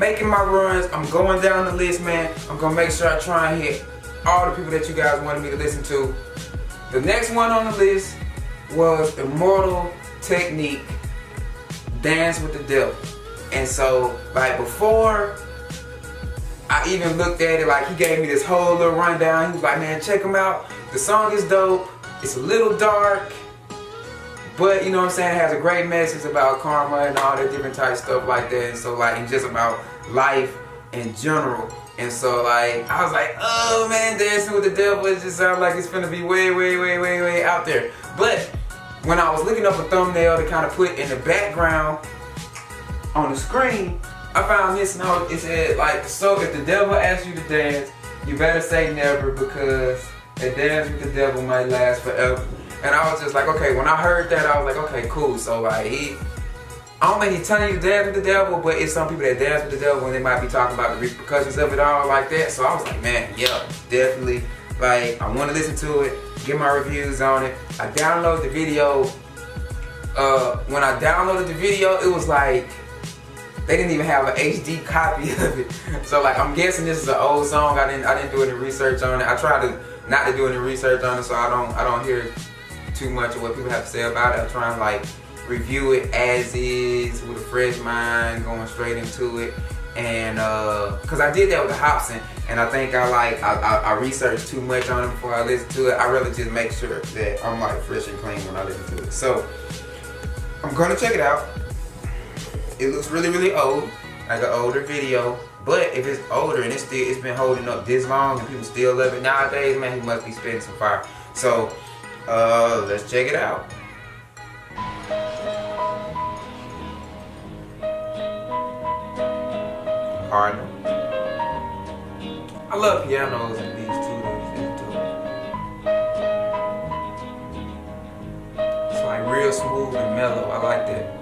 making my runs. I'm going down the list, man. I'm gonna make sure I try and hit all the people that you guys wanted me to listen to. The next one on the list was Immortal Technique, Dance with the Devil. And so, like, before I even looked at it, like, he gave me this whole little rundown. He was like, man, check him out. The song is dope. It's a little dark, but you know what I'm saying, it has a great message about karma and all that different type of stuff like that. And so, like, and just about life in general. And so, like, I was like, oh man, Dancing with the Devil, it just sounds like it's gonna be way out there. But when I was looking up a thumbnail to kind of put in the background on the screen, I found this note. It said, like, so if the devil asks you to dance, you better say never, because a dance with the devil might last forever. And I was just like, okay, when I heard that, I was like, okay, cool. So, like, I don't think he's telling you to dance with the devil, but it's some people that dance with the devil and they might be talking about the repercussions of it all like that. So I was like, man, yeah, definitely. Like, I want to listen to it, get my reviews on it. I downloaded the video. When I downloaded the video, it was like, they didn't even have an HD copy of it. So, like, I'm guessing this is an old song. I didn't do any research on it. I tried to not to do any research on it, so I don't hear too much of what people have to say about it. I try and, like, review it as is with a fresh mind, going straight into it. And cause I did that with the Hobson, and I think I researched too much on it before I listened to it. I rather just make sure that I'm, like, fresh and clean when I listen to it. So I'm gonna check it out. It looks really old, like an older video. But if it's older and it's been holding up this long and people still love it nowadays, man, he must be spitting some fire. So let's check it out. Hard. I love pianos and these too. It's like real smooth and mellow. I like that.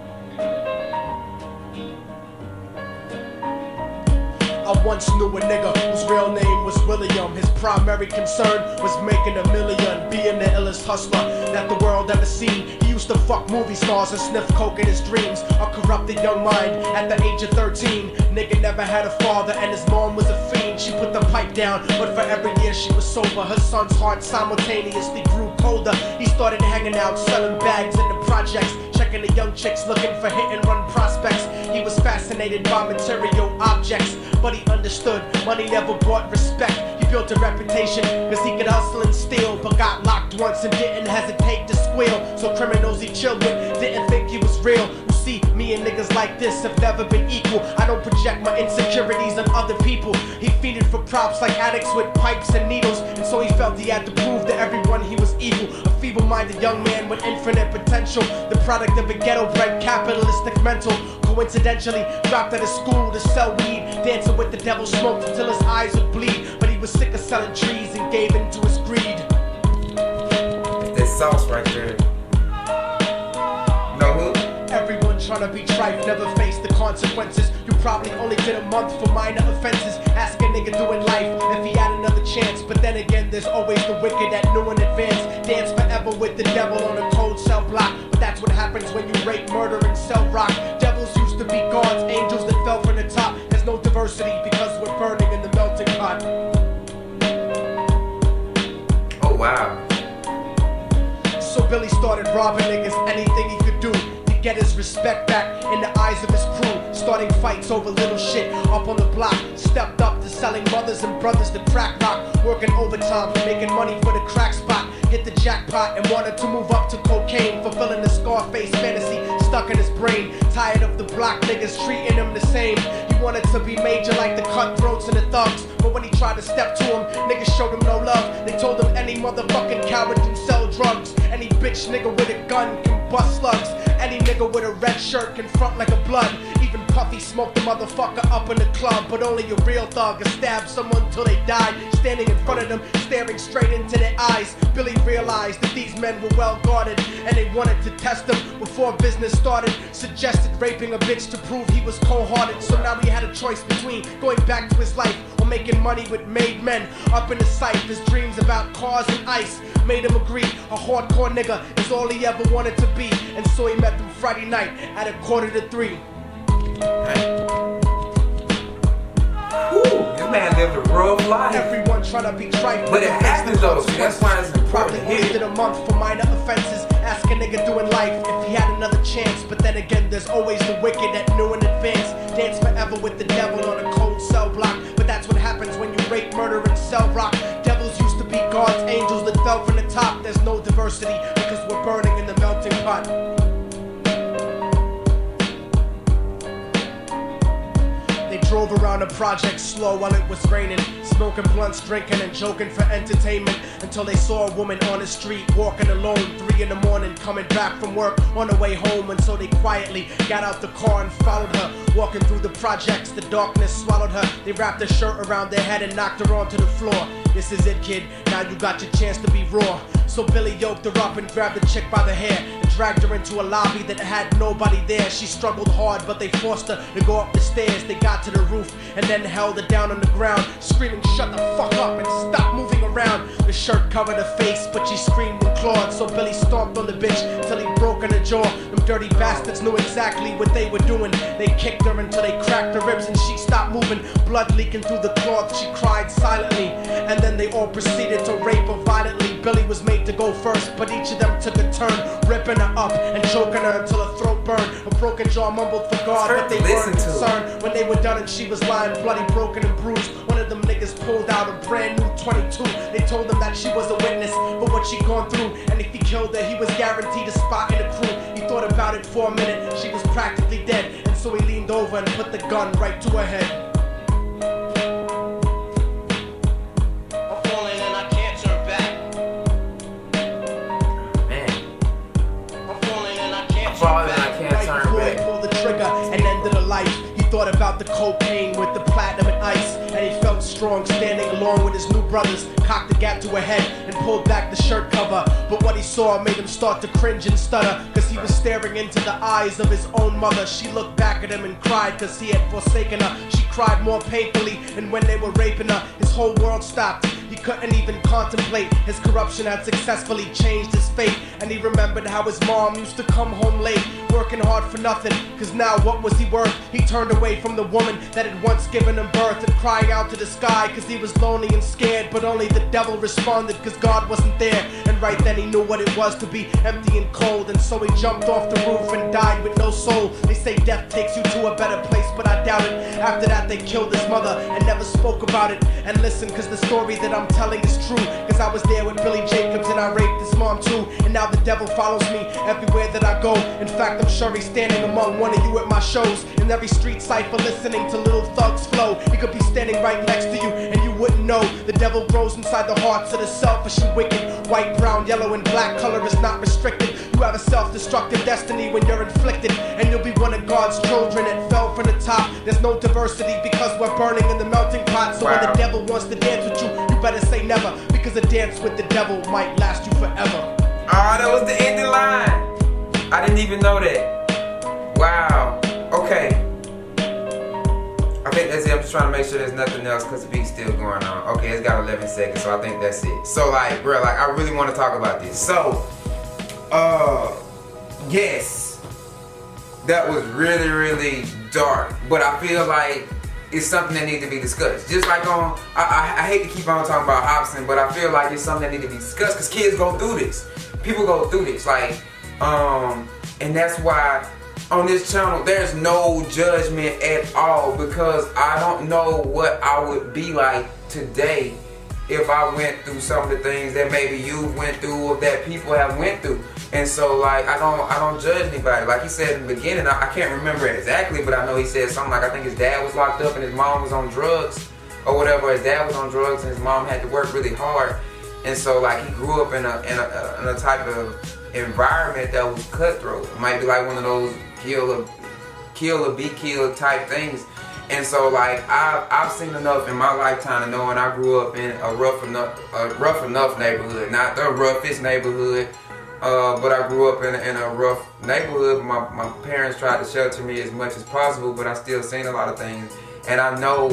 I once knew a nigga whose real name was William. His primary concern was making a million, being the illest hustler that the world ever seen. He used to fuck movie stars and sniff coke in his dreams. A corrupted young mind at the age of 13. Nigga never had a father and his mom was a fiend. She put the pipe down, but for every year she was sober, her son's heart simultaneously grew colder. He started hanging out, selling bags in the projects, checking the young chicks looking for hit and run prospects. He was fascinated by material objects, but he understood money never brought respect. He built a reputation cause he could hustle and steal, but got locked once and didn't hesitate to squeal. So criminals he chilled with didn't think he was real. You see, me and niggas like this have never been equal. I don't project my insecurities on other people. He feeded for props like addicts with pipes and needles, and so he felt he had to prove to everyone he was evil. A feeble-minded young man with infinite potential, the product of a ghetto-bred capitalistic mental. Coincidentally dropped out of school to sell weed, dancing with the devil, smoked until his eyes would bleed. But he was sick of selling trees and gave in to his greed. That sauce right there. No hook. Everyone trying to be trife never faced the consequences. You probably only did a month for minor offenses. Ask a nigga doing life if he had another chance. But then again, there's always the wicked that knew in advance. Dance forever with the devil on a cold cell block. But that's what happens when you rape, murder, and sell rock. Devils used to be gods, angels that fell from the top. There's no diversity because we're burning in the melting pot. Oh wow. So Billy started robbing niggas, anything he could do to get his respect back in the eyes of his crew. Starting fights over little shit up on the block. Stepped up to selling mothers and brothers to crack rock. Working overtime, making money for the crack spot. Hit the jackpot and wanted to move up to cocaine. Fulfilling the Scarface fantasy stuck in his brain. Tired of the block niggas treating him the same. He wanted to be major like the cutthroats and the thugs. But when he tried to step to him, niggas showed him no love. They told him any motherfucking coward can sell drugs. Any bitch nigga with a gun can bust slugs. Any nigga with a red shirt can front like a blood. Even Puffy smoked the motherfucker up in the club. But only a real thug can stab someone till they die. Standing in front of them, staring straight into their eyes, Billy realized that these men were well guarded, and they wanted to test him before business started. Suggested raping a bitch to prove he was cold-hearted. So now he had a choice between going back to his life or making money with made men. Up in the sight, his dreams about cars and ice made him agree a hardcore nigga is all he ever wanted to be. And so he met them Friday night at 2:45. Whew, this man lived a rough life. Everyone trying to be trifling. But it happens though, so that's why it's important. Probably only did a month for minor offenses. Ask a nigga doing life if he had another chance. But then again, there's always the wicked that knew in advance. Dance forever with the devil on a cold cell block. But that's what happens when you rape, murder, and sell rock. Devils used to be God's angels that fell from the top. There's no diversity because we're burning in the melting pot. They drove around the project slow while it was raining, smoking blunts, drinking and joking for entertainment, until they saw a woman on the street walking alone, 3 in the morning, coming back from work on the way home. And so they quietly got out the car and followed her, walking through the projects. The darkness swallowed her. They wrapped her shirt around their head and knocked her onto the floor. This is it, kid, now you got your chance to be raw. So Billy yoked her up and grabbed the chick by the hair and dragged her into a lobby that had nobody there. She struggled hard, but they forced her to go up the stairs. They got to the roof and then held her down on the ground, screaming, "Shut the fuck up and stop moving around." The shirt covered her face, but she screamed and clawed. So Billy stomped on the bitch till he broke in her jaw. Them dirty bastards knew exactly what they were doing. They kicked her until they cracked her ribs and she stopped moving, blood leaking through the cloth. She cried silently, and then they all proceeded to rape her violently. Billy was made to go first, but each of them took a turn, ripping her up and choking her until her throat burned. Her broken jaw mumbled for God, but they weren't concerned when they were done and she was lying bloody, broken and bruised. One of them niggas pulled out a brand new 22. They told them that she was a witness for what she'd gone through, and if he killed her, he was guaranteed a spot in the crew. He thought about it for a minute, she was practically dead, and so he leaned over and put the gun right to her head. Thought about the cocaine with the platinum and ice, and he felt strong standing along with his new brothers. Cocked the gap to her head and pulled back the shirt cover, but what he saw made him start to cringe and stutter, cause he was staring into the eyes of his own mother. She looked back at him and cried cause he had forsaken her. She cried more painfully, and when they were raping her, his whole world stopped. He couldn't even contemplate. His corruption had successfully changed his fate, and he remembered how his mom used to come home late, working hard for nothing, cause now what was he worth? He turned away from the woman that had once given him birth, and crying out to the sky cause he was lonely and scared, but only the devil responded cause God wasn't there. And right then he knew what it was to be empty and cold, and so he jumped off the roof and died with no soul. They say death takes you to a better place, but I doubt it. After that they killed his mother and never spoke about it. And listen, cause the story that I'm telling is true, cause I was there with Billy Jacobs and I raped his mom too. And now the devil follows me everywhere that I go. In fact, I'm sure he's standing among one of you at my shows, in every street cipher listening to Little Thug's flow. He could be standing right next to you and you wouldn't know. The devil grows inside the hearts of the selfish and wicked. White, brown, yellow, and black color is not restricted. You have a self-destructive destiny when you're inflicted, and you'll be one of God's children that fell from the top. There's no diversity because we're burning in the melting pot. So when the devil wants to dance with you, you better say never, because a dance with the devil might last you forever. Oh, that was the ending line. I didn't even know that. Wow. Okay. I think that's it. I'm just trying to make sure there's nothing else because the beat's still going on. Okay, it's got 11 seconds, so I think that's it. So like, bro, like I really want to talk about this. So, yes, that was really, really dark, but I feel like it's something that needs to be discussed. Just like on, I hate to keep on talking about Hobson, but I feel like it's something that needs to be discussed because kids go through this. People go through this, like, and that's why on this channel there's no judgment at all, because I don't know what I would be like today if I went through some of the things that maybe you went through or that people have went through. And so like I don't judge anybody. Like he said in the beginning, I can't remember it exactly, but I know he said something like, I think his dad was locked up and his mom was on drugs or whatever. His dad was on drugs and his mom had to work really hard, and so like he grew up in a type of environment that was cutthroat. It might be like one of those kill or be killed type things. And so like I've seen enough in my lifetime to know, and I grew up in a rough enough neighborhood, not the roughest neighborhood, but I grew up in a rough neighborhood. My parents tried to shelter me as much as possible, but I still seen a lot of things, and I know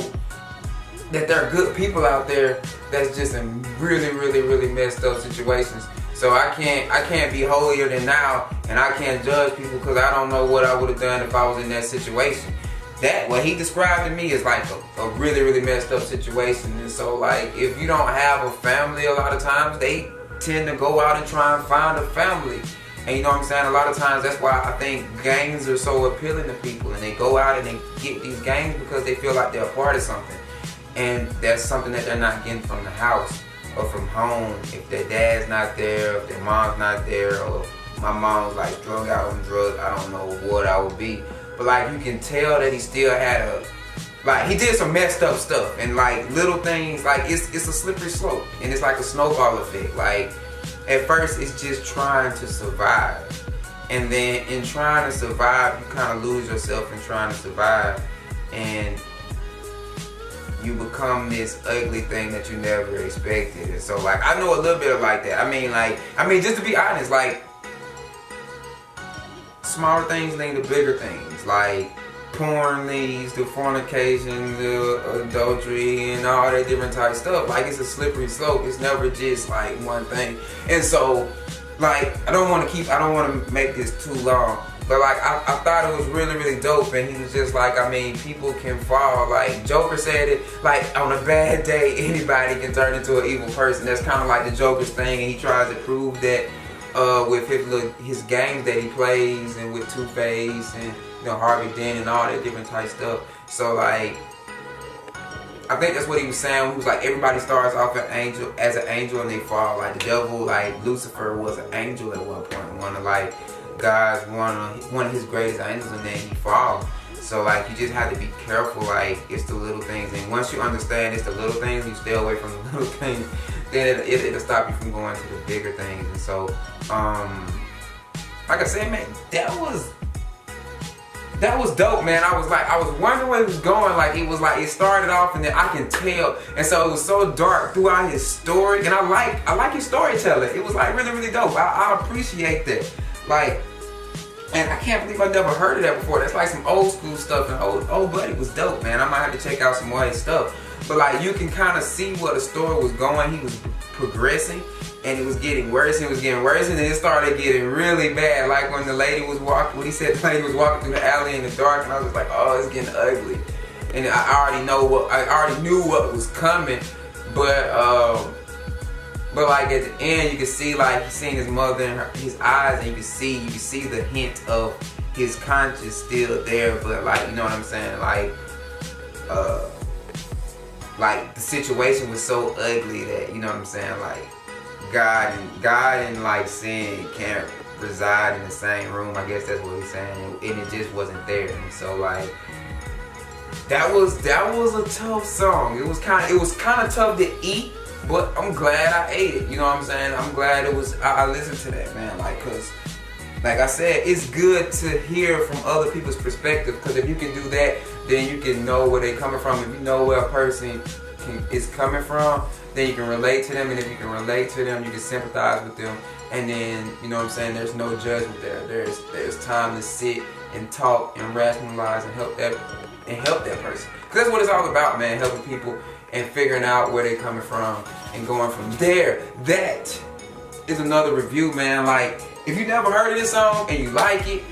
that there are good people out there that's just in really, really, really messed up situations. So I can't be holier than thou, and I can't judge people because I don't know what I would have done if I was in that situation. that what he described to me is like a really, really messed up situation. And so like if you don't have a family, a lot of times they tend to go out and try and find a family. And you know what I'm saying? A lot of times that's why I think gangs are so appealing to people, and they go out and they get these gangs because they feel like they're a part of something. And that's something that they're not getting from the house or from home. If their dad's not there, if their mom's not there, or my mom's like drug out on drugs, I don't know what I would be. But like you can tell that he still had like he did some messed up stuff, and like little things, like it's a slippery slope, and it's like a snowball effect. Like at first it's just trying to survive, and then in trying to survive you kind of lose yourself in trying to survive, and you become this ugly thing that you never expected. And so like I know a little bit of like that. I mean just to be honest, like smaller things lead to bigger things. Like porn leads to fornication, to adultery, and all that different type of stuff. Like it's a slippery slope. It's never just like one thing. And so like I don't want to make this too long, but like I thought it was really, really dope. And he was just like, I mean, people can fall. Like Joker said it, like on a bad day anybody can turn into an evil person. That's kind of like the Joker's thing, and he tries to prove that with his games that he plays, and with Two-Face and Harvey Dent and all that different type stuff. So like I think that's what he was saying. He was like, everybody starts off as an angel and they fall. Like the devil, like Lucifer was an angel at one point, one of like God's one of his greatest angels, and then he falls. So like you just have to be careful. Like it's the little things, and once you understand it's the little things, you stay away from the little things, then it'll stop you from going to the bigger things. And so like I said, man, that was dope, man. I was wondering where he was going. Like it started off, and then I can tell, and so it was so dark throughout his story, and I like his storytelling. It was like really, really dope. I appreciate that. Like, and I can't believe I never heard of that before. That's like some old school stuff, and old buddy was dope, man. I might have to check out some more of his stuff. But like you can kind of see where the story was going. He was progressing, and it was getting worse, and it was getting worse, and then it started getting really bad. Like when the lady was walking, when he said the lady was walking through the alley in the dark, and I was just like, oh, it's getting ugly. And I already knew what was coming, but like at the end, you can see like he's seeing his mother in his eyes, and you can see the hint of his conscience still there, but like, you know what I'm saying, like the situation was so ugly that, you know what I'm saying, like God and like sin can't reside in the same room. I guess that's what he's saying, and it just wasn't there. And so like that was a tough song. It was kind of tough to eat, but I'm glad I ate it. You know what I'm saying? I'm glad I listened to that, man. Like, cause like I said, it's good to hear from other people's perspective, because if you can do that, then you can know where they're coming from. If you know where a person is coming from, then you can relate to them, and if you can relate to them, you can sympathize with them, and then, you know what I'm saying, there's no judgment there. There's time to sit and talk and rationalize and help that person. Because that's what it's all about, man, helping people and figuring out where they're coming from and going from there. That is another review, man. Like, if you never heard of this song and you like it,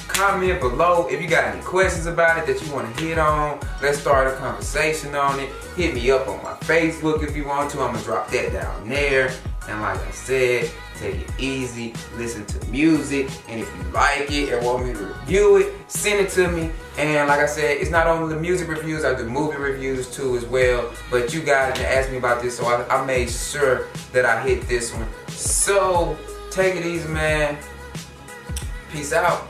comment below. If you got any questions about it that you want to hit on, let's start a conversation on it. Hit me up on my Facebook if you want to. I'm going to drop that down there. And like I said, take it easy, listen to music, and if you like it and want me to review it, send it to me. And like I said, it's not only the music reviews, I do movie reviews too as well. But you guys asked me about this, so I made sure that I hit this one. So take it easy, man. Peace out.